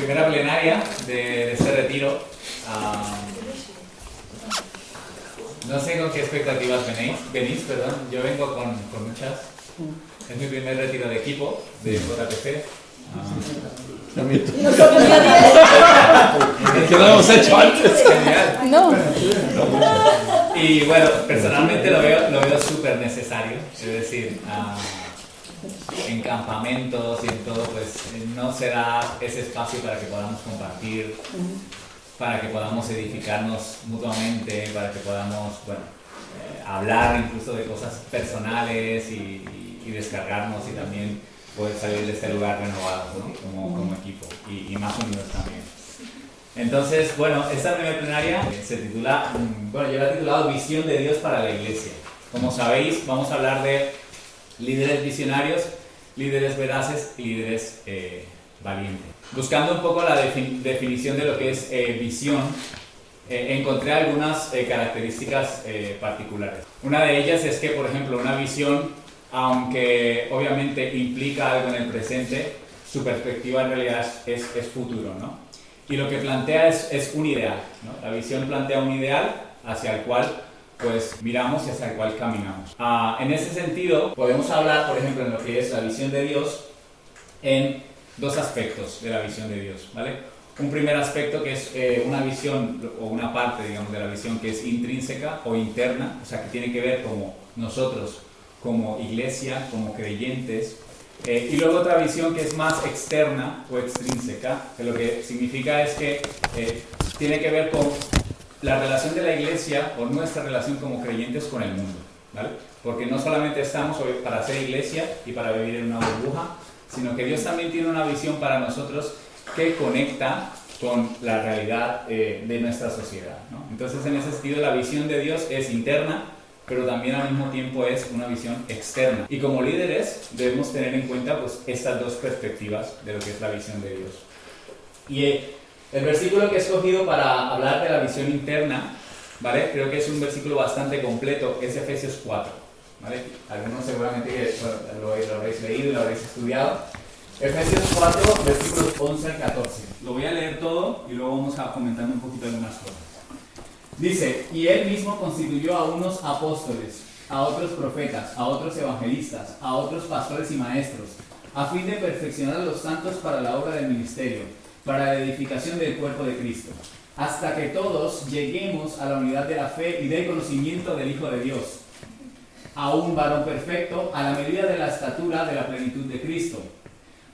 primera plenaria de este retiro. No sé con qué expectativas venís, perdón. Yo vengo con muchas. Es mi primer retiro de equipo de JPC. ¿Qué lo hemos hecho antes? Genial. No. Y bueno, personalmente lo veo súper necesario. Es decir, en campamentos y en todo, pues no se da ese espacio para que podamos compartir, para que podamos edificarnos mutuamente, para que podamos, hablar incluso de cosas personales y descargarnos y también poder salir de este lugar renovados, ¿no? como equipo y más unidos también. Entonces, bueno, esta primera plenaria se titula, yo la he titulado Visión de Dios para la Iglesia. Como sabéis, vamos a hablar de líderes visionarios, líderes veraces y líderes valientes. Buscando un poco la definición de lo que es visión, encontré algunas características particulares. Una de ellas es que, por ejemplo, una visión, aunque obviamente implica algo en el presente, su perspectiva en realidad es futuro, ¿no? Y lo que plantea es un ideal, ¿no? La visión plantea un ideal hacia el cual pues miramos y hacia el cual caminamos. En ese sentido, podemos hablar, por ejemplo, en lo que es la visión de Dios, en dos aspectos de la visión de Dios, ¿vale? Un primer aspecto que es una visión, o una parte, digamos, de la visión que es intrínseca o interna, o sea, que tiene que ver como nosotros, como iglesia, como creyentes, y luego otra visión que es más externa o extrínseca, que lo que significa es que tiene que ver con la relación de la iglesia o nuestra relación como creyentes con el mundo, ¿vale? Porque no solamente estamos para ser iglesia y para vivir en una burbuja, sino que Dios también tiene una visión para nosotros que conecta con la realidad de nuestra sociedad, ¿no? Entonces, en ese sentido, la visión de Dios es interna, pero también al mismo tiempo es una visión externa. Y como líderes debemos tener en cuenta pues, estas dos perspectivas de lo que es la visión de Dios. Y el versículo que he escogido para hablar de la visión interna, ¿vale? Creo que es un versículo bastante completo, es Efesios 4, ¿vale? Algunos seguramente lo habréis leído y lo habréis estudiado. Efesios 4, versículos 11 al 14. Lo voy a leer todo y luego vamos a comentar un poquito algunas cosas. Dice, y él mismo constituyó a unos apóstoles, a otros profetas, a otros evangelistas, a otros pastores y maestros, a fin de perfeccionar a los santos para la obra del ministerio, para la edificación del cuerpo de Cristo, hasta que todos lleguemos a la unidad de la fe y del conocimiento del Hijo de Dios, a un varón perfecto, a la medida de la estatura de la plenitud de Cristo,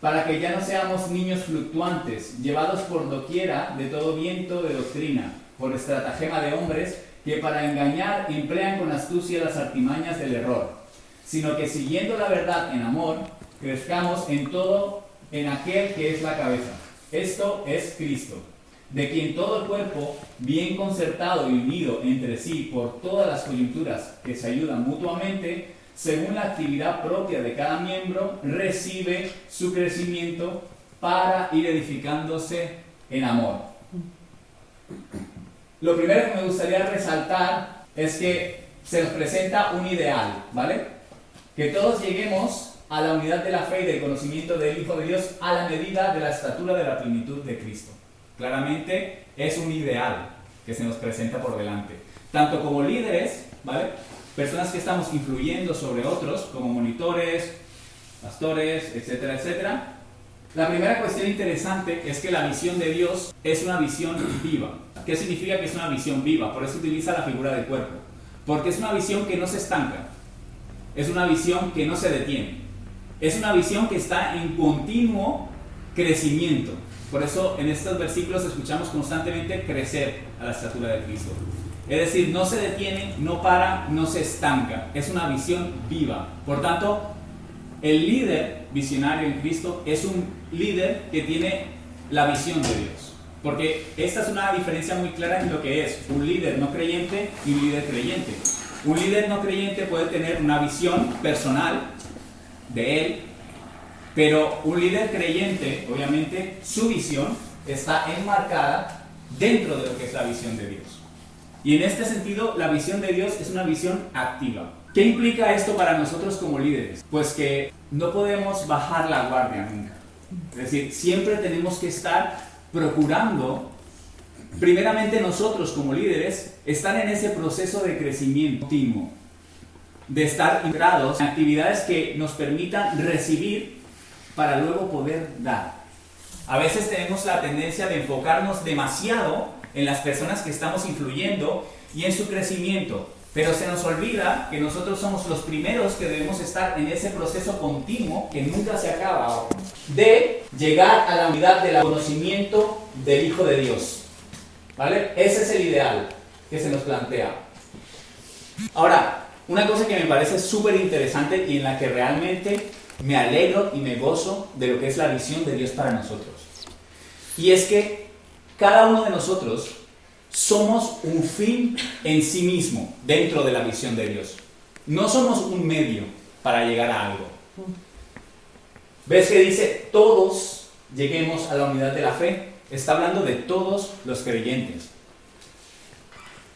para que ya no seamos niños fluctuantes, llevados por doquiera de todo viento de doctrina, por estratagema de hombres que para engañar emplean con astucia las artimañas del error, sino que siguiendo la verdad en amor, crezcamos en todo en aquel que es la cabeza. Esto es Cristo, de quien todo el cuerpo, bien concertado y unido entre sí por todas las coyunturas que se ayudan mutuamente, según la actividad propia de cada miembro, recibe su crecimiento para ir edificándose en amor. Lo primero que me gustaría resaltar es que se nos presenta un ideal, ¿vale? Que todos lleguemos a la unidad de la fe y del conocimiento del Hijo de Dios a la medida de la estatura de la plenitud de Cristo. Claramente es un ideal que se nos presenta por delante. Tanto como líderes, ¿vale? Personas que estamos influyendo sobre otros, como monitores, pastores, etcétera, etcétera. La primera cuestión interesante es que la visión de Dios es una visión viva. ¿Qué significa que es una visión viva? Por eso utiliza la figura del cuerpo. Porque es una visión que no se estanca. Es una visión que no se detiene. Es una visión que está en continuo crecimiento. Por eso en estos versículos escuchamos constantemente crecer a la estatura de Cristo. Es decir, no se detiene, no para, no se estanca. Es una visión viva. Por tanto, el líder visionario en Cristo es un líder que tiene la visión de Dios. Porque esta es una diferencia muy clara en lo que es un líder no creyente y un líder creyente. Un líder no creyente puede tener una visión personal de él, pero un líder creyente, obviamente, su visión está enmarcada dentro de lo que es la visión de Dios. Y en este sentido, la visión de Dios es una visión activa. ¿Qué implica esto para nosotros como líderes? Pues que no podemos bajar la guardia nunca. Es decir, siempre tenemos que estar procurando, primeramente nosotros como líderes, estar en ese proceso de crecimiento continuo, de estar integrados en actividades que nos permitan recibir para luego poder dar. A veces tenemos la tendencia de enfocarnos demasiado en las personas que estamos influyendo y en su crecimiento, pero se nos olvida que nosotros somos los primeros que debemos estar en ese proceso continuo que nunca se acaba, de llegar a la unidad del conocimiento del Hijo de Dios. ¿Vale? Ese es el ideal que se nos plantea. Ahora, una cosa que me parece súper interesante y en la que realmente me alegro y me gozo de lo que es la visión de Dios para nosotros. Y es que cada uno de nosotros somos un fin en sí mismo dentro de la visión de Dios. No somos un medio para llegar a algo. ¿Ves que dice todos lleguemos a la unidad de la fe? Está hablando de todos los creyentes.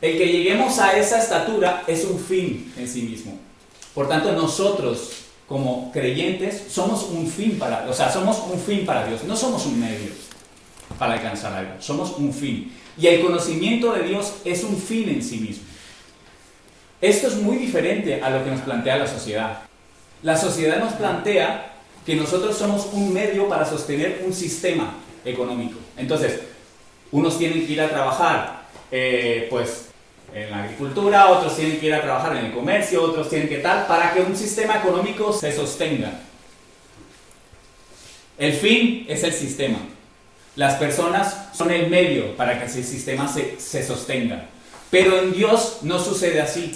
El que lleguemos a esa estatura es un fin en sí mismo. Por tanto, nosotros como creyentes somos un fin para Dios, no somos un medio para alcanzar algo, somos un fin. Y el conocimiento de Dios es un fin en sí mismo. Esto es muy diferente a lo que nos plantea la sociedad. La sociedad nos plantea que nosotros somos un medio para sostener un sistema económico. Entonces, unos tienen que ir a trabajar, pues en la agricultura, otros tienen que ir a trabajar en el comercio, otros tienen que tal, para que un sistema económico se sostenga. El fin es el sistema. Las personas son el medio para que ese sistema se sostenga. Pero en Dios no sucede así.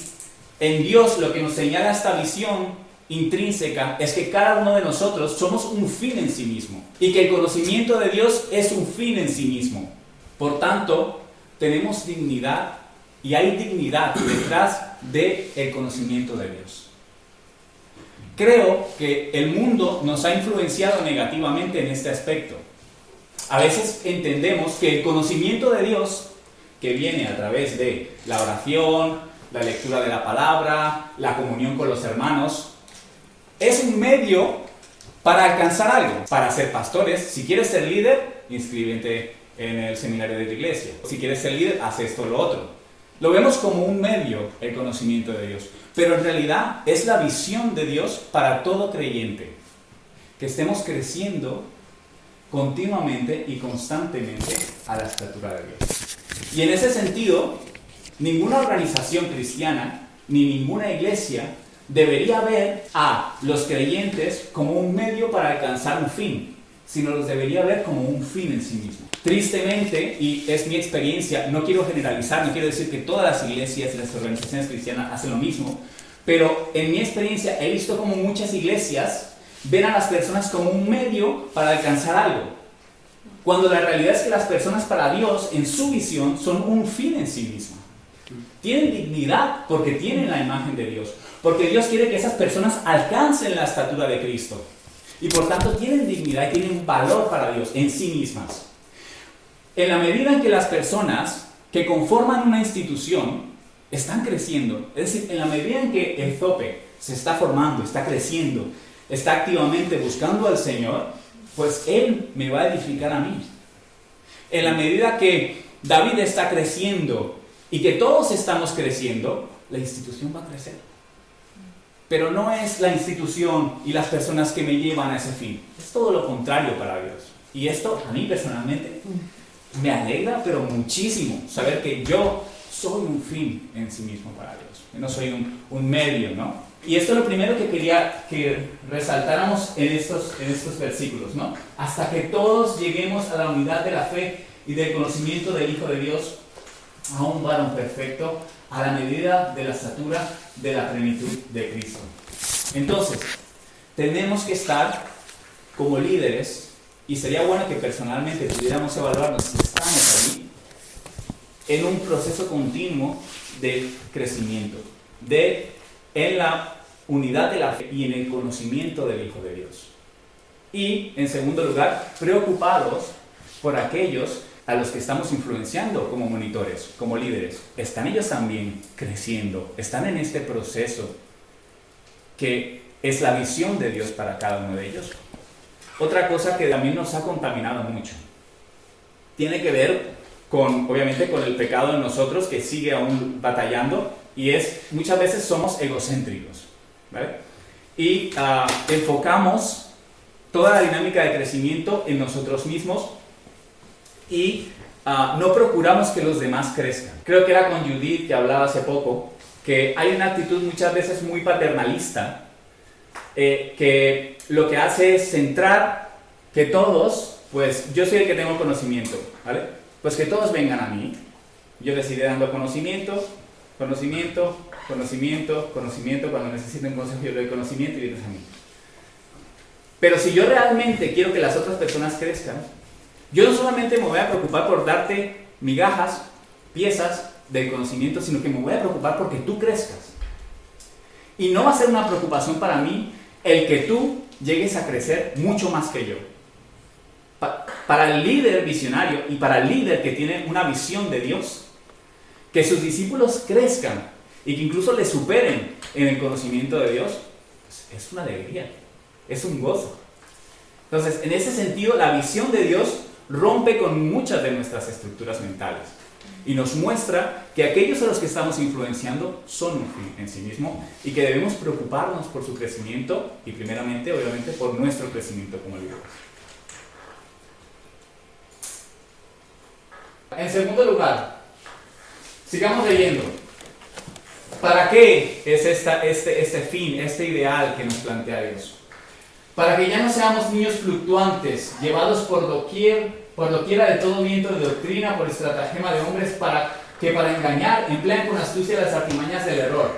En Dios lo que nos señala esta visión intrínseca es que cada uno de nosotros somos un fin en sí mismo. Y que el conocimiento de Dios es un fin en sí mismo. Por tanto, tenemos dignidad. Y hay dignidad detrás del conocimiento de Dios. Creo que el mundo nos ha influenciado negativamente en este aspecto. A veces entendemos que el conocimiento de Dios, que viene a través de la oración, la lectura de la palabra, la comunión con los hermanos, es un medio para alcanzar algo, para ser pastores. Si quieres ser líder, inscríbete en el seminario de la iglesia. Si quieres ser líder, haz esto o lo otro. Lo vemos como un medio, el conocimiento de Dios, pero en realidad es la visión de Dios para todo creyente, que estemos creciendo continuamente y constantemente a la estatura de Dios. Y en ese sentido, ninguna organización cristiana ni ninguna iglesia debería ver a los creyentes como un medio para alcanzar un fin, sino los debería ver como un fin en sí mismo. Tristemente, y es mi experiencia, no quiero generalizar, no quiero decir que todas las iglesias y las organizaciones cristianas hacen lo mismo, pero en mi experiencia he visto como muchas iglesias ven a las personas como un medio para alcanzar algo, cuando la realidad es que las personas para Dios, en su visión, son un fin en sí misma. Tienen dignidad porque tienen la imagen de Dios, porque Dios quiere que esas personas alcancen la estatura de Cristo, y por tanto tienen dignidad y tienen valor para Dios en sí mismas. En la medida en que las personas que conforman una institución están creciendo, es decir, en la medida en que el Zope se está formando, está creciendo, está activamente buscando al Señor, pues Él me va a edificar a mí. En la medida que David está creciendo y que todos estamos creciendo, la institución va a crecer. Pero no es la institución y las personas que me llevan a ese fin, es todo lo contrario para Dios. Y esto a mí personalmente me alegra, pero muchísimo, saber que yo soy un fin en sí mismo para Dios. Yo no soy un medio, ¿no? Y esto es lo primero que quería que resaltáramos en estos versículos, ¿no? Hasta que todos lleguemos a la unidad de la fe y del conocimiento del Hijo de Dios, a un varón perfecto, a la medida de la estatura de la plenitud de Cristo. Entonces, tenemos que estar como líderes. Y sería bueno que personalmente pudiéramos evaluarnos si estamos ahí en un proceso continuo de crecimiento, en la unidad de la fe y en el conocimiento del Hijo de Dios. Y, en segundo lugar, preocupados por aquellos a los que estamos influenciando como monitores, como líderes. ¿Están ellos también creciendo? ¿Están en este proceso que es la visión de Dios para cada uno de ellos? Otra cosa que también nos ha contaminado mucho tiene que ver con, obviamente, con el pecado en nosotros que sigue aún batallando, y es, muchas veces somos egocéntricos, ¿vale? Y enfocamos toda la dinámica de crecimiento en nosotros mismos y no procuramos que los demás crezcan. Creo que era con Judith que hablaba hace poco, que hay una actitud muchas veces muy paternalista, que lo que hace es centrar que todos, pues yo soy el que tengo conocimiento, ¿vale? Pues que todos vengan a mí. Yo les iré dando conocimiento, cuando necesiten consejo yo le doy conocimiento y vienes a mí. Pero si yo realmente quiero que las otras personas crezcan, yo no solamente me voy a preocupar por darte migajas, piezas del conocimiento, sino que me voy a preocupar porque tú crezcas. Y no va a ser una preocupación para mí el que tú llegues a crecer mucho más que yo. Para el líder visionario y para el líder que tiene una visión de Dios, que sus discípulos crezcan y que incluso le superen en el conocimiento de Dios, pues es una alegría, es un gozo. Entonces, en ese sentido, la visión de Dios rompe con muchas de nuestras estructuras mentales y nos muestra que aquellos a los que estamos influenciando son un fin en sí mismo y que debemos preocuparnos por su crecimiento y primeramente, obviamente, por nuestro crecimiento como líderes. En segundo lugar, sigamos leyendo. ¿Para qué es este fin, este ideal que nos plantea Dios? Para que ya no seamos niños fluctuantes, llevados por doquiera de todo viento de doctrina, por estratagema de hombres, que para engañar emplean con astucia las artimañas del error.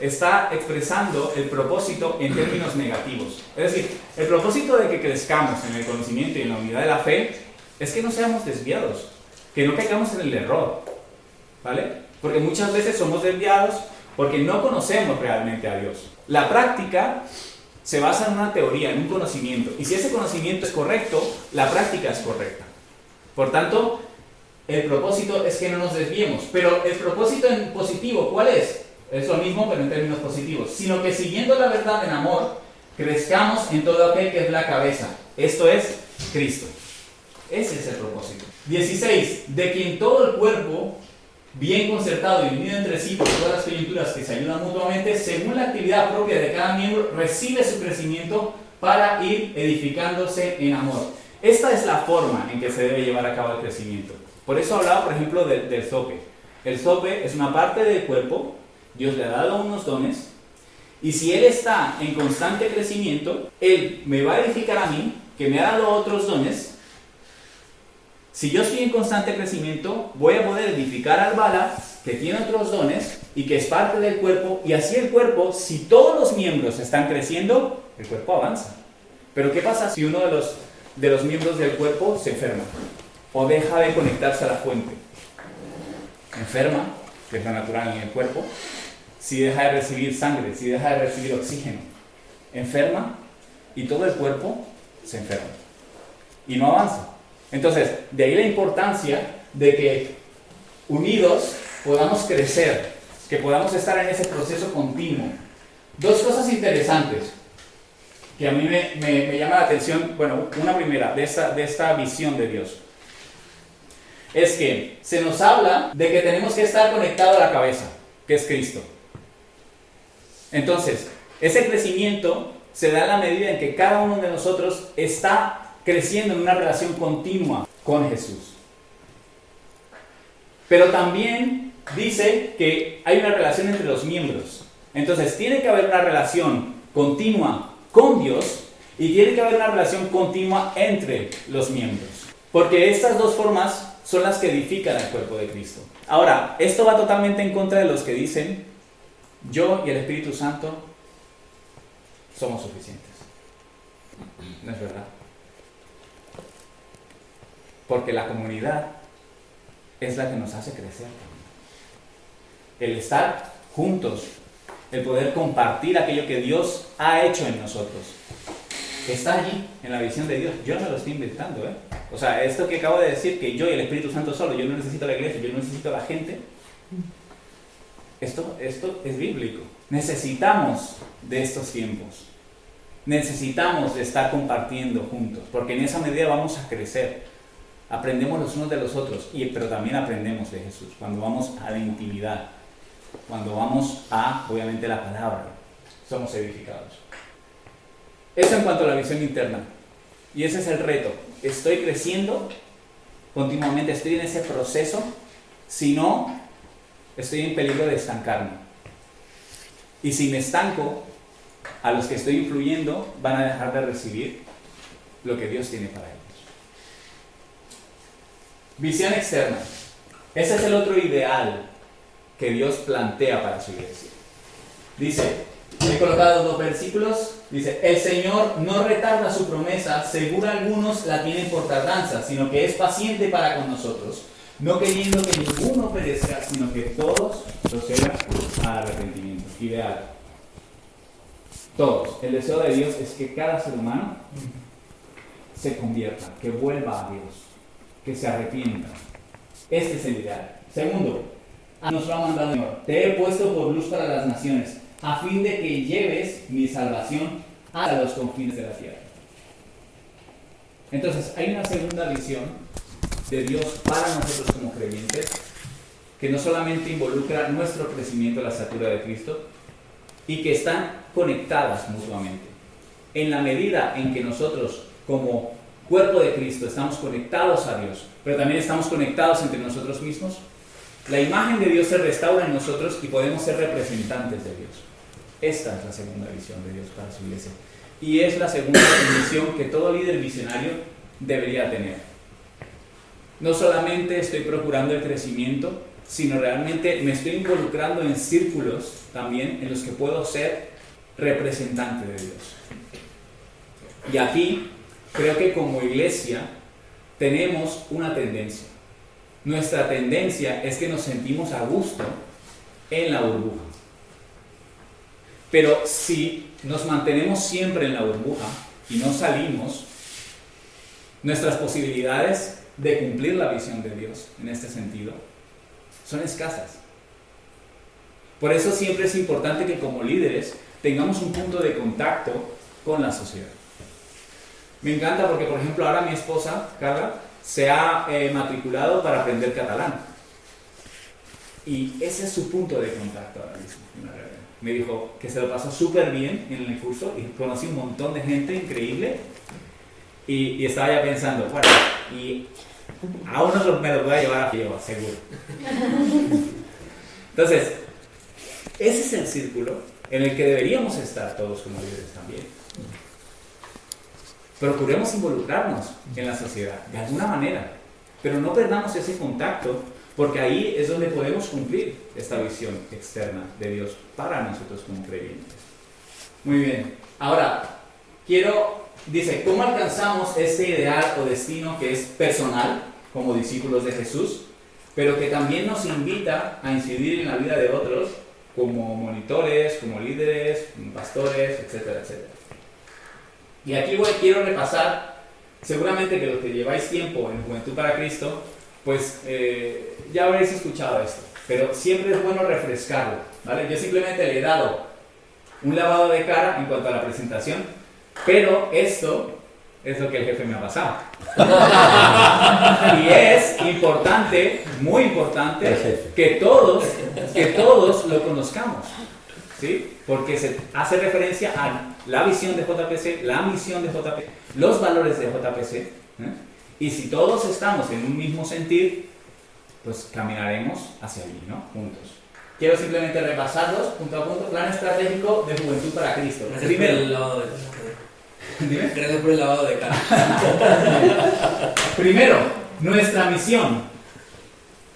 Está expresando el propósito en términos negativos. Es decir, el propósito de que crezcamos en el conocimiento y en la unidad de la fe es que no seamos desviados, que no caigamos en el error, ¿vale? Porque muchas veces somos desviados porque no conocemos realmente a Dios. La práctica se basa en una teoría, en un conocimiento. Y si ese conocimiento es correcto, la práctica es correcta. Por tanto, el propósito es que no nos desviemos. Pero el propósito en positivo, ¿cuál es? Es lo mismo, pero en términos positivos. Sino que siguiendo la verdad en amor, crezcamos en todo aquel que es la cabeza. Esto es Cristo. Ese es el propósito. 16. De quien todo el cuerpo, bien concertado y unido entre sí por todas las coyunturas que se ayudan mutuamente, según la actividad propia de cada miembro, recibe su crecimiento para ir edificándose en amor. Esta es la forma en que se debe llevar a cabo el crecimiento. Por eso hablaba, por ejemplo, del zope. El zope es una parte del cuerpo, Dios le ha dado unos dones, y si Él está en constante crecimiento, Él me va a edificar a mí, que me ha dado otros dones. Si yo estoy en constante crecimiento, voy a poder edificar al Bala, que tiene otros dones y que es parte del cuerpo, y así el cuerpo, si todos los miembros están creciendo, el cuerpo avanza. Pero ¿qué pasa si uno de los miembros del cuerpo se enferma o deja de conectarse a la fuente? Enferma, que es lo natural en el cuerpo, si deja de recibir sangre, si deja de recibir oxígeno, enferma y todo el cuerpo se enferma y no avanza. Entonces, de ahí la importancia de que unidos podamos crecer, que podamos estar en ese proceso continuo. Dos cosas interesantes que a mí me llama la atención, bueno, una primera, de esta visión de Dios, es que se nos habla de que tenemos que estar conectados a la cabeza, que es Cristo. Entonces, ese crecimiento se da en la medida en que cada uno de nosotros está creciendo en una relación continua con Jesús. Pero también dice que hay una relación entre los miembros. Entonces tiene que haber una relación continua con Dios y tiene que haber una relación continua entre los miembros. Porque estas dos formas son las que edifican el cuerpo de Cristo. Ahora, esto va totalmente en contra de los que dicen: yo y el Espíritu Santo somos suficientes. No es verdad. Porque la comunidad es la que nos hace crecer. El estar juntos, el poder compartir aquello que Dios ha hecho en nosotros, está allí, en la visión de Dios. Yo no lo estoy inventando, ¿eh? O sea, esto que acabo de decir, que yo y el Espíritu Santo solo, yo no necesito la iglesia, yo no necesito la gente, esto es bíblico. Necesitamos de estos tiempos. Necesitamos de estar compartiendo juntos, porque en esa medida vamos a crecer. Aprendemos los unos de los otros, pero también aprendemos de Jesús. Cuando vamos a la intimidad, cuando vamos a, obviamente, la palabra, somos edificados. Eso en cuanto a la visión interna. Y ese es el reto. Estoy creciendo continuamente, estoy en ese proceso. Si no, estoy en peligro de estancarme. Y si me estanco, a los que estoy influyendo van a dejar de recibir lo que Dios tiene para ellos. Visión externa. Ese es el otro ideal que Dios plantea para su iglesia. Dice, he colocado 2 versículos. Dice, el Señor no retarda su promesa, según algunos la tienen por tardanza, sino que es paciente para con nosotros, no queriendo que ninguno perezca, sino que todos procedan al arrepentimiento. Ideal. Todos. El deseo de Dios es que cada ser humano se convierta, que vuelva a Dios, que se arrepienta. Este es el ideal. Segundo, nos lo ha mandado el Señor. Te he puesto por luz para las naciones, a fin de que lleves mi salvación hasta los confines de la tierra. Entonces, hay una segunda visión de Dios para nosotros como creyentes, que no solamente involucra nuestro crecimiento a la estatura de Cristo, y que están conectadas mutuamente. En la medida en que nosotros, como cuerpo de Cristo, estamos conectados a Dios, pero también estamos conectados entre nosotros mismos, la imagen de Dios se restaura en nosotros y podemos ser representantes de Dios. Esta es la segunda visión de Dios para su iglesia. Y es la segunda visión que todo líder visionario debería tener. No solamente estoy procurando el crecimiento, sino realmente me estoy involucrando en círculos también en los que puedo ser representante de Dios. Y aquí creo que como iglesia tenemos una tendencia. Nuestra tendencia es que nos sentimos a gusto en la burbuja. Pero si nos mantenemos siempre en la burbuja y no salimos, nuestras posibilidades de cumplir la visión de Dios en este sentido son escasas. Por eso siempre es importante que como líderes tengamos un punto de contacto con la sociedad. Me encanta porque, por ejemplo, ahora mi esposa, Carla, se ha matriculado para aprender catalán. Y ese es su punto de contacto ahora mismo. Me dijo que se lo pasó súper bien en el curso y conocí un montón de gente increíble. Y estaba ya pensando, bueno, y a uno me lo voy a llevar a Fío, seguro. Entonces, ese es el círculo en el que deberíamos estar todos como líderes también. Procuremos involucrarnos en la sociedad, de alguna manera, pero no perdamos ese contacto, porque ahí es donde podemos cumplir esta visión externa de Dios para nosotros como creyentes. Muy bien, ahora, dice, ¿cómo alcanzamos este ideal o destino que es personal, como discípulos de Jesús, pero que también nos invita a incidir en la vida de otros, como monitores, como líderes, como pastores, etcétera, etcétera? Y aquí quiero repasar, seguramente que los que lleváis tiempo en Juventud para Cristo, pues ya habréis escuchado esto, pero siempre es bueno refrescarlo, ¿vale? Yo simplemente le he dado un lavado de cara en cuanto a la presentación, pero esto es lo que el jefe me ha pasado. Y es importante, muy importante, que todos lo conozcamos, ¿sí? Porque se hace referencia a la visión de JPC, la misión de JPC, los valores de JPC, ¿eh? Y si todos estamos en un mismo sentir, pues caminaremos hacia allí, ¿no? Juntos. Quiero simplemente repasarlos punto a punto. Plan estratégico de Juventud para Cristo. Gracias por el lavado de cara. Primero, nuestra misión.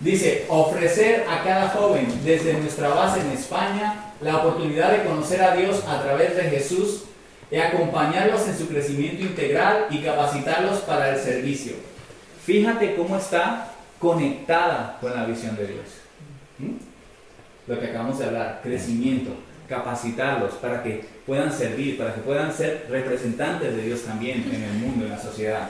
Dice, ofrecer a cada joven desde nuestra base en España la oportunidad de conocer a Dios a través de Jesús y acompañarlos en su crecimiento integral y capacitarlos para el servicio. Fíjate cómo está conectada con la visión de Dios. Lo que acabamos de hablar, crecimiento, capacitarlos para que puedan servir, para que puedan ser representantes de Dios también en el mundo, en la sociedad.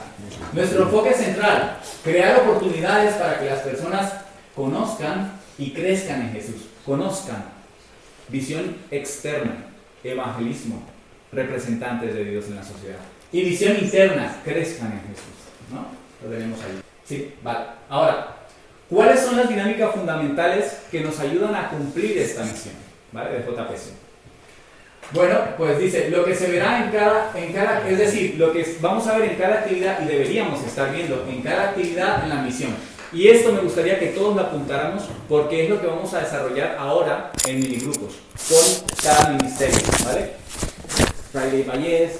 Nuestro enfoque central, crear oportunidades para que las personas conozcan y crezcan en Jesús. Conozcan. Visión externa, evangelismo, representantes de Dios en la sociedad. Y visión interna, crezcan en Jesús, ¿no? Lo tenemos ahí. Sí, vale. Ahora, ¿cuáles son las dinámicas fundamentales que nos ayudan a cumplir esta misión? ¿Vale? De JPC. Bueno, pues dice, lo que se verá es decir, lo que vamos a ver en cada actividad y deberíamos estar viendo en cada actividad en la misión. Y esto me gustaría que todos lo apuntáramos porque es lo que vamos a desarrollar ahora en minigrupos con cada ministerio, ¿vale? Friday Valles,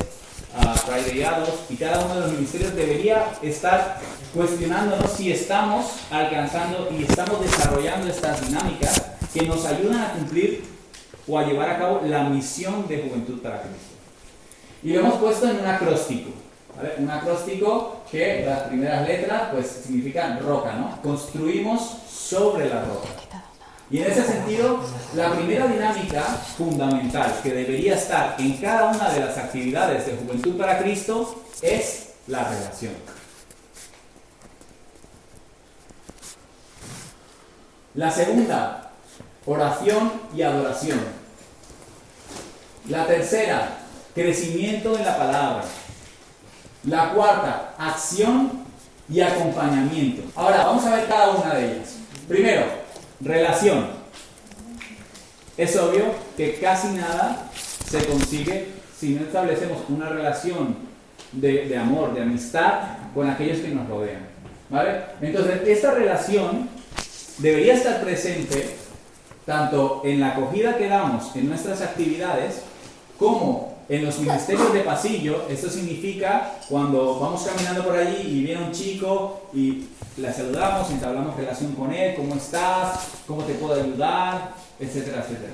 Friday Ados, y cada uno de los ministerios debería estar cuestionándonos si estamos alcanzando y estamos desarrollando estas dinámicas que nos ayudan a cumplir o a llevar a cabo la misión de Juventud para Cristo. Y lo hemos puesto en un acróstico, ¿vale? Un acróstico que las primeras letras pues significan roca, ¿no? Construimos sobre la roca. Y en ese sentido, la primera dinámica fundamental que debería estar en cada una de las actividades de Juventud para Cristo es la relación. La segunda, oración y adoración. La tercera, crecimiento en la palabra. La cuarta, acción y acompañamiento. Ahora, vamos a ver cada una de ellas. Primero, relación. Es obvio que casi nada se consigue si no establecemos una relación de amor, de amistad con aquellos que nos rodean, ¿vale? Entonces, esta relación debería estar presente tanto en la acogida que damos en nuestras actividades como en los ministerios de pasillo. Esto significa cuando vamos caminando por allí y viene un chico y le saludamos, entablamos relación con él, ¿cómo estás? ¿Cómo te puedo ayudar? Etcétera, etcétera.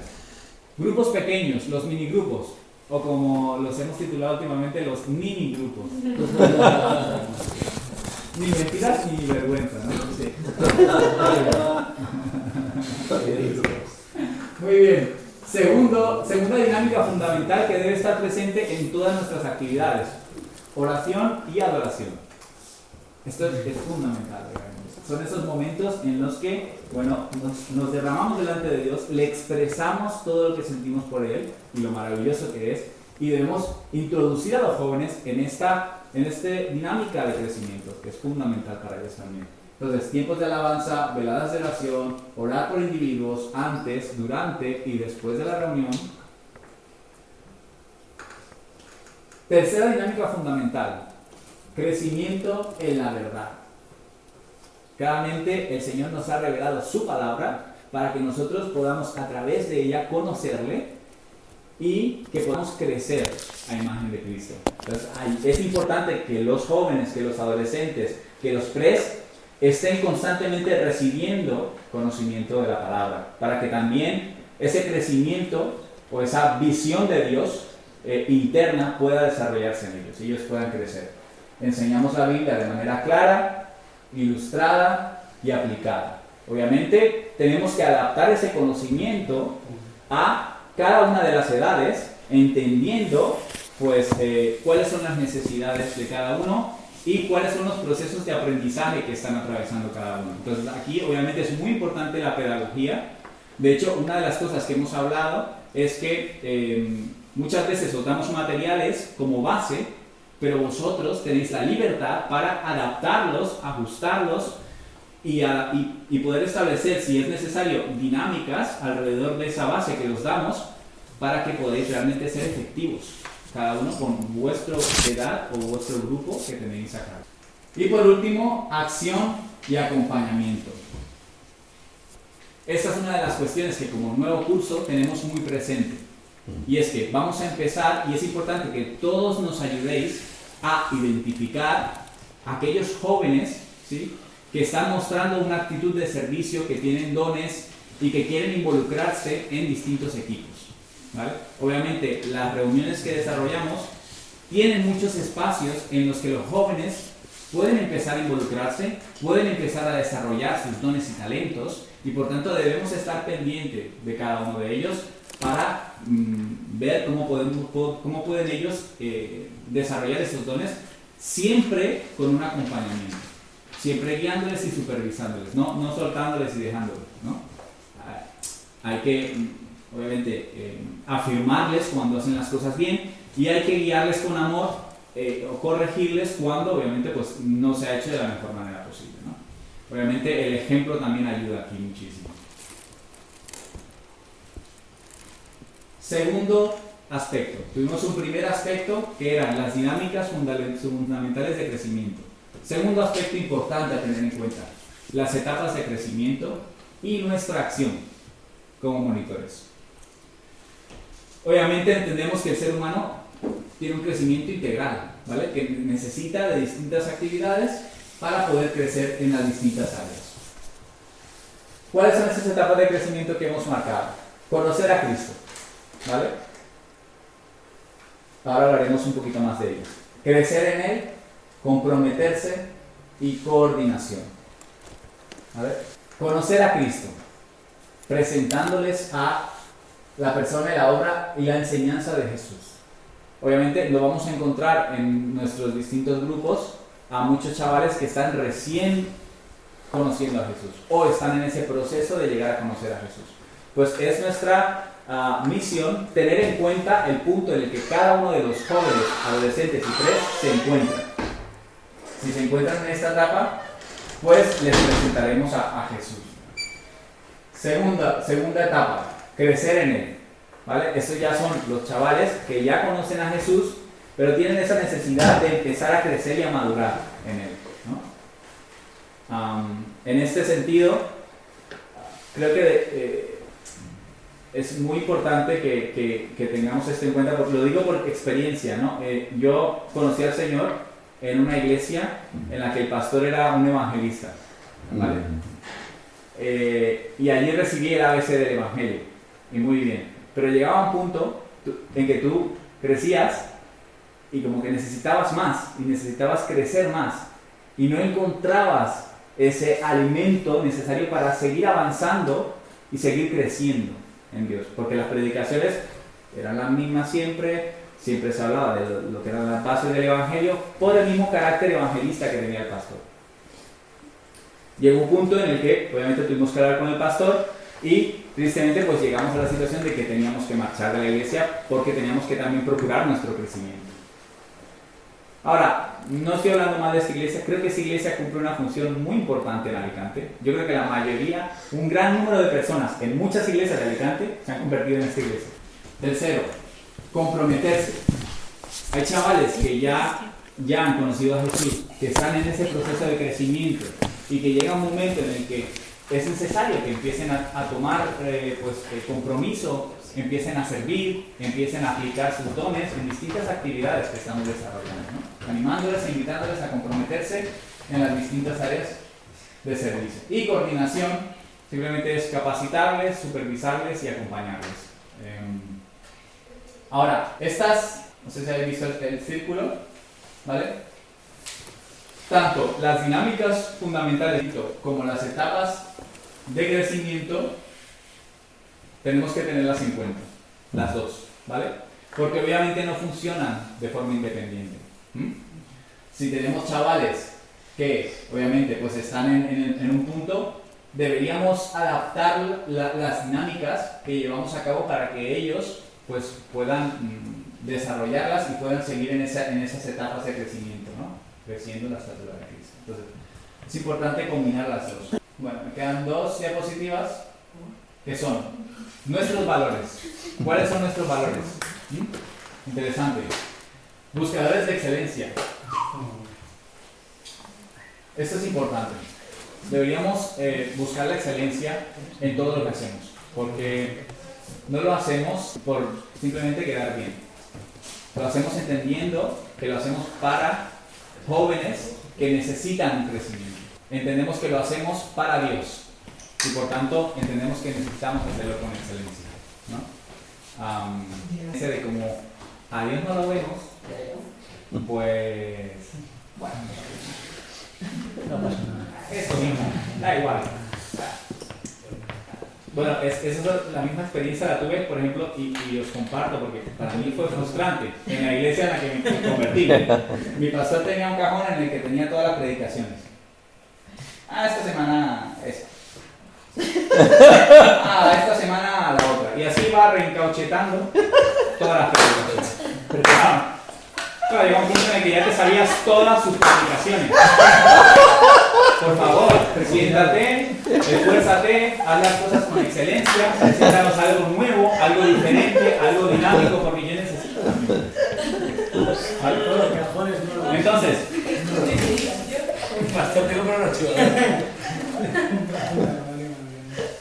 Grupos pequeños, los minigrupos, o como los hemos titulado últimamente, los minigrupos. Ni mentiras ni vergüenza, ¿no? Sí. Muy bien. Segunda dinámica fundamental que debe estar presente en todas nuestras actividades: oración y adoración. Esto es fundamental, realmente. Son esos momentos en los que, bueno, nos derramamos delante de Dios, le expresamos todo lo que sentimos por Él y lo maravilloso que es, y debemos introducir a los jóvenes en esta dinámica de crecimiento, que es fundamental para ellos también. Entonces, tiempos de alabanza, veladas de oración, orar por individuos antes, durante y después de la reunión. Tercera dinámica fundamental: crecimiento en la verdad. Claramente el Señor nos ha revelado su palabra para que nosotros podamos a través de ella conocerle y que podamos crecer a imagen de Cristo. Entonces, es importante que los jóvenes, que los adolescentes, que los pres estén constantemente recibiendo conocimiento de la palabra, para que también ese crecimiento o esa visión de Dios interna pueda desarrollarse en ellos, y ellos puedan crecer. Enseñamos la Biblia de manera clara, ilustrada y aplicada. Obviamente tenemos que adaptar ese conocimiento a cada una de las edades, entendiendo pues cuáles son las necesidades de cada uno y cuáles son los procesos de aprendizaje que están atravesando cada uno. Entonces aquí obviamente es muy importante la pedagogía. De hecho, una de las cosas que hemos hablado es que muchas veces os damos materiales como base, pero vosotros tenéis la libertad para adaptarlos, ajustarlos y poder establecer, si es necesario, dinámicas alrededor de esa base que os damos para que podáis realmente ser efectivos, cada uno con vuestra edad o vuestro grupo que tenéis acá. Y por último, acción y acompañamiento. Esta es una de las cuestiones que como nuevo curso tenemos muy presente. Y es que vamos a empezar, y es importante que todos nos ayudéis a identificar a aquellos jóvenes, ¿sí?, que están mostrando una actitud de servicio, que tienen dones y que quieren involucrarse en distintos equipos, ¿vale? Obviamente las reuniones que desarrollamos tienen muchos espacios en los que los jóvenes pueden empezar a involucrarse, pueden empezar a desarrollar sus dones y talentos, y por tanto debemos estar pendientes de cada uno de ellos para ver cómo pueden ellos desarrollar esos dones, siempre con un acompañamiento, siempre guiándoles y supervisándoles, no soltándoles y dejándoles, ¿no? Hay que, obviamente, afirmarles cuando hacen las cosas bien, y hay que guiarles con amor o corregirles cuando obviamente pues no se ha hecho de la mejor manera posible, ¿no? Obviamente el ejemplo también ayuda aquí muchísimo. Segundo aspecto. Tuvimos un primer aspecto que eran las dinámicas fundamentales de crecimiento. Segundo aspecto importante a tener en cuenta, las etapas de crecimiento y nuestra acción como monitores. Obviamente entendemos que el ser humano tiene un crecimiento integral, ¿vale? Que necesita de distintas actividades para poder crecer en las distintas áreas. ¿Cuáles son esas etapas de crecimiento que hemos marcado? Conocer a Cristo, ¿vale? Ahora hablaremos un poquito más de ello. Crecer en Él, comprometerse y coordinación, ¿vale? Conocer a Cristo, presentándoles a la persona y la obra y la enseñanza de Jesús. Obviamente lo vamos a encontrar en nuestros distintos grupos a muchos chavales que están recién conociendo a Jesús o están en ese proceso de llegar a conocer a Jesús. Pues es nuestra misión tener en cuenta el punto en el que cada uno de los jóvenes, adolescentes y tres se encuentran. Si se encuentran en esta etapa, pues les presentaremos a Jesús. Segunda etapa, crecer en Él, ¿vale? Estos ya son los chavales que ya conocen a Jesús, pero tienen esa necesidad de empezar a crecer y a madurar en Él, ¿no? En este sentido, creo que es muy importante que tengamos esto en cuenta, porque lo digo por experiencia, ¿no? Yo conocí al Señor en una iglesia en la que el pastor era un evangelista, ¿vale? Y allí recibí el ABC del Evangelio, y muy bien. Pero llegaba un punto en que tú crecías y como que necesitabas más, y necesitabas crecer más, y no encontrabas ese alimento necesario para seguir avanzando y seguir creciendo en Dios. Porque las predicaciones eran las mismas siempre se hablaba de lo que eran las bases del Evangelio por el mismo carácter evangelista que tenía el pastor. Llegó un punto en el que obviamente tuvimos que hablar con el pastor y tristemente pues llegamos a la situación de que teníamos que marchar de la iglesia porque teníamos que también procurar nuestro crecimiento. Ahora, no estoy hablando mal de esta iglesia, creo que esta iglesia cumple una función muy importante en Alicante. Yo creo que la mayoría, un gran número de personas en muchas iglesias de Alicante se han convertido en esta iglesia. Tercero, comprometerse. Hay chavales que ya han conocido a Jesús, que están en ese proceso de crecimiento y que llega un momento en el que es necesario que empiecen a tomar compromiso, empiecen a servir, empiecen a aplicar sus dones en distintas actividades que estamos desarrollando, ¿no? Animándoles e invitándoles a comprometerse en las distintas áreas de servicio. Y coordinación simplemente es capacitarles, supervisarles y acompañarles. Ahora, no sé si habéis visto el círculo, ¿vale? Tanto las dinámicas fundamentales como las etapas de crecimiento tenemos que tenerlas en cuenta, las dos, ¿vale? Porque obviamente no funcionan de forma independiente. Si tenemos chavales que obviamente pues están en un punto, deberíamos adaptar las dinámicas que llevamos a cabo para que ellos pues puedan desarrollarlas y puedan seguir en esas etapas de crecimiento, ¿no? Creciendo en la estatura de Cristo. Entonces, es importante combinar las dos. Bueno, me quedan dos diapositivas que son nuestros valores. ¿Cuáles son nuestros valores? Interesante. Buscadores de excelencia. Esto es importante. Deberíamos buscar la excelencia en todo lo que hacemos, porque no lo hacemos por simplemente quedar bien. Lo hacemos entendiendo que lo hacemos para jóvenes que necesitan un crecimiento. Entendemos que lo hacemos para Dios y por tanto entendemos que necesitamos hacerlo con excelencia, ¿no? Ese de como a Dios no lo vemos, pues bueno, no pasa nada. Esto mismo, da igual. Bueno, la misma experiencia la tuve, por ejemplo, y os comparto porque para mí fue frustrante en la iglesia en la que me convertí. Mi pastor tenía un cajón en el que tenía todas las predicaciones. Esta semana esta. Esta semana la otra. Y así va reencauchetando todas las predicaciones. Claro, llega un punto en el que ya te sabías todas sus publicaciones. Por favor, siéntate, esfuérzate, haz las cosas con excelencia, preséntanos algo nuevo, algo diferente, algo dinámico, porque yo necesito también. Entonces, Bastante como los chicos.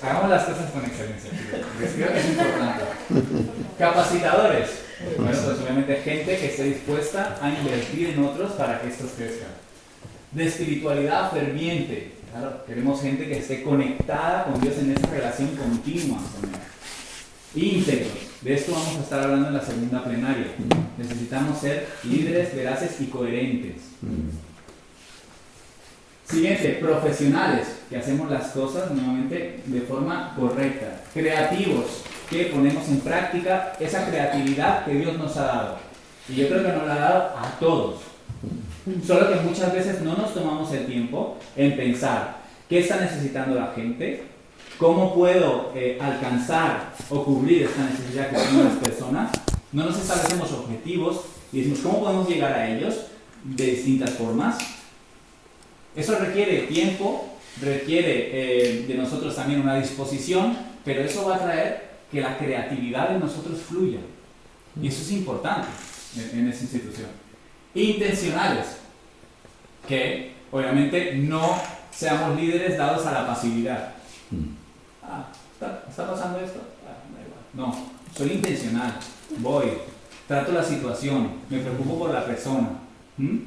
hagamos las cosas con excelencia, chicos, porque creo que es importante. Capacitadores. Bueno, pues obviamente gente que esté dispuesta a invertir en otros para que estos crezcan. De espiritualidad ferviente. Claro, queremos gente que esté conectada con Dios en esa relación continua con Él. Íntegros. De esto vamos a estar hablando en la segunda plenaria. Necesitamos ser líderes, veraces y coherentes. Siguiente, profesionales, que hacemos las cosas nuevamente de forma correcta. Creativos, que ponemos en práctica esa creatividad que Dios nos ha dado. Y yo creo que nos la ha dado a todos. Solo que muchas veces no nos tomamos el tiempo en pensar qué está necesitando la gente, cómo puedo alcanzar o cubrir esta necesidad que tienen las personas. No nos establecemos objetivos y decimos cómo podemos llegar a ellos de distintas formas. Eso requiere tiempo, requiere de nosotros también una disposición, pero eso va a traer que la creatividad de nosotros fluya. Y eso es importante en esa institución. Intencionales, que obviamente no seamos líderes dados a la pasividad. ¿Está pasando esto? Da igual. No, soy intencional, voy, trato la situación, me preocupo por la persona,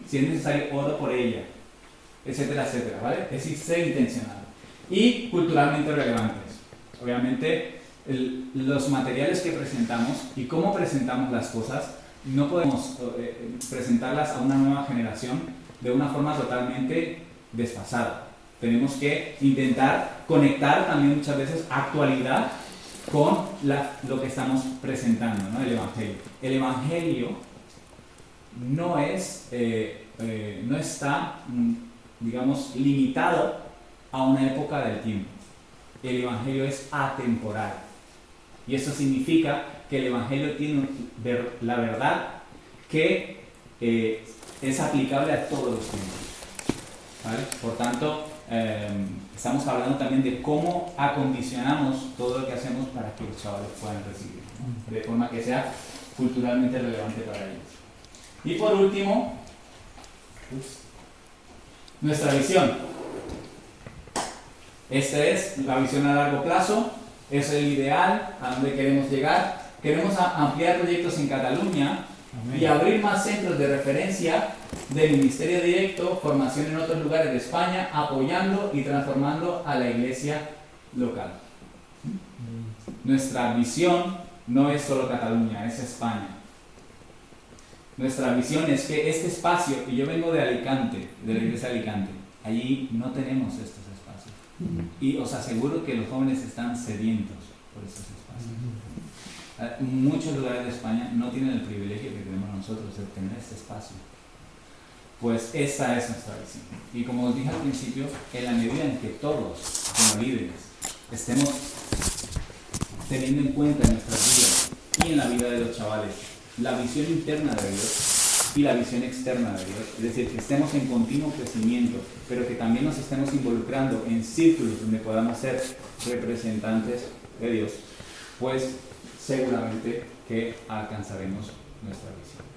si es necesario oro por ella, etcétera, etcétera, ¿vale? Es decir, ser intencional. Y culturalmente relevantes. Obviamente, los materiales que presentamos y cómo presentamos las cosas, no podemos presentarlas a una nueva generación de una forma totalmente desfasada. Tenemos que intentar conectar también muchas veces actualidad con lo que estamos presentando, ¿no? El Evangelio. El Evangelio no está, digamos, limitado a una época del tiempo. El Evangelio es atemporal. Y eso significa que el Evangelio tiene la verdad que es aplicable a todos los tiempos. ¿Vale? Por tanto, estamos hablando también de cómo acondicionamos todo lo que hacemos para que los chavales puedan recibir, ¿no? De forma que sea culturalmente relevante para ellos. Y por último, nuestra visión. Esta es la visión a largo plazo, es el ideal, a donde queremos llegar. Queremos ampliar proyectos en Cataluña y abrir más centros de referencia de ministerio directo, formación en otros lugares de España, apoyando y transformando a la iglesia local. Nuestra visión no es solo Cataluña, es España. Nuestra visión es que este espacio, y yo vengo de Alicante, de la iglesia de Alicante, allí no tenemos estos espacios. Y os aseguro que los jóvenes están sedientos por estos espacios. Muchos lugares de España no tienen el privilegio que tenemos nosotros de tener este espacio. Pues esta es nuestra visión. Y como os dije al principio, en la medida en que todos, como líderes, estemos teniendo en cuenta en nuestras vidas y en la vida de los chavales la visión interna de Dios y la visión externa de Dios, es decir, que estemos en continuo crecimiento, pero que también nos estemos involucrando en círculos donde podamos ser representantes de Dios, pues seguramente que alcanzaremos nuestra visión.